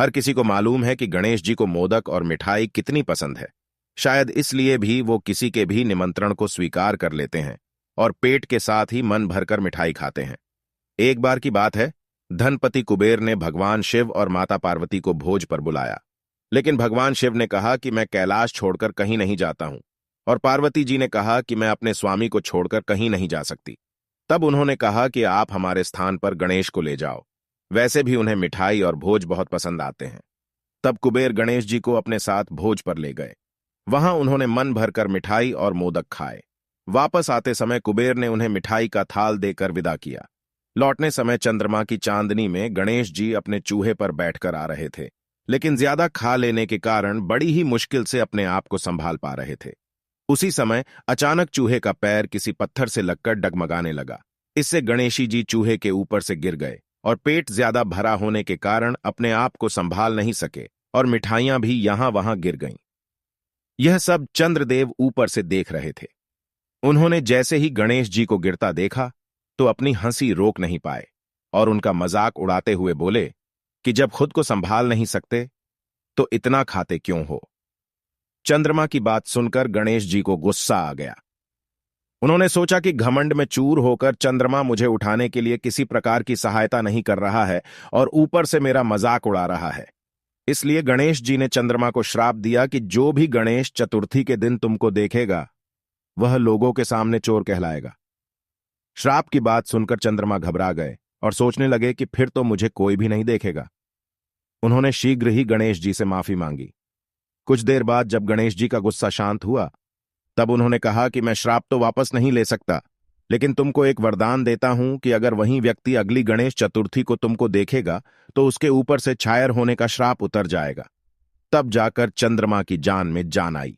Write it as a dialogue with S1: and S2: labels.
S1: हर किसी को मालूम है कि गणेश जी को मोदक और मिठाई कितनी पसंद है। शायद इसलिए भी वो किसी के भी निमंत्रण को स्वीकार कर लेते हैं और पेट के साथ ही मन भरकर मिठाई खाते हैं। एक बार की बात है, धनपति कुबेर ने भगवान शिव और माता पार्वती को भोज पर बुलाया। लेकिन भगवान शिव ने कहा कि मैं कैलाश छोड़कर कहीं नहीं जाता हूं, और पार्वती जी ने कहा कि मैं अपने स्वामी को छोड़कर कहीं नहीं जा सकती। तब उन्होंने कहा कि आप हमारे स्थान पर गणेश को ले जाओ, वैसे भी उन्हें मिठाई और भोज बहुत पसंद आते हैं। तब कुबेर गणेश जी को अपने साथ भोज पर ले गए। वहां उन्होंने मन भरकर मिठाई और मोदक खाए। वापस आते समय कुबेर ने उन्हें मिठाई का थाल देकर विदा किया। लौटने समय चंद्रमा की चांदनी में गणेश जी अपने चूहे पर बैठकर आ रहे थे, लेकिन ज्यादा खा लेने के कारण बड़ी ही मुश्किल से अपने आप को संभाल पा रहे थे। उसी समय अचानक चूहे का पैर किसी पत्थर से लगकर डगमगाने लगा। इससे गणेशी जी चूहे के ऊपर से गिर गए और पेट ज्यादा भरा होने के कारण अपने आप को संभाल नहीं सके और मिठाइयां भी यहां वहां गिर गईं। यह सब चंद्रदेव ऊपर से देख रहे थे। उन्होंने जैसे ही गणेश जी को गिरता देखा तो अपनी हंसी रोक नहीं पाए और उनका मजाक उड़ाते हुए बोले कि जब खुद को संभाल नहीं सकते तो इतना खाते क्यों हो। चंद्रमा की बात सुनकर गणेश जी को गुस्सा आ गया। उन्होंने सोचा कि घमंड में चूर होकर चंद्रमा मुझे उठाने के लिए किसी प्रकार की सहायता नहीं कर रहा है और ऊपर से मेरा मजाक उड़ा रहा है। इसलिए गणेश जी ने चंद्रमा को श्राप दिया कि जो भी गणेश चतुर्थी के दिन तुमको देखेगा वह लोगों के सामने चोर कहलाएगा। श्राप की बात सुनकर चंद्रमा घबरा गए और सोचने लगे कि फिर तो मुझे कोई भी नहीं देखेगा। उन्होंने शीघ्र ही गणेश जी से माफी मांगी। कुछ देर बाद जब गणेश जी का गुस्सा शांत हुआ तब उन्होंने कहा कि मैं श्राप तो वापस नहीं ले सकता, लेकिन तुमको एक वरदान देता हूं कि अगर वही व्यक्ति अगली गणेश चतुर्थी को तुमको देखेगा तो उसके ऊपर से छायर होने का श्राप उतर जाएगा। तब जाकर चंद्रमा की जान में जान आई।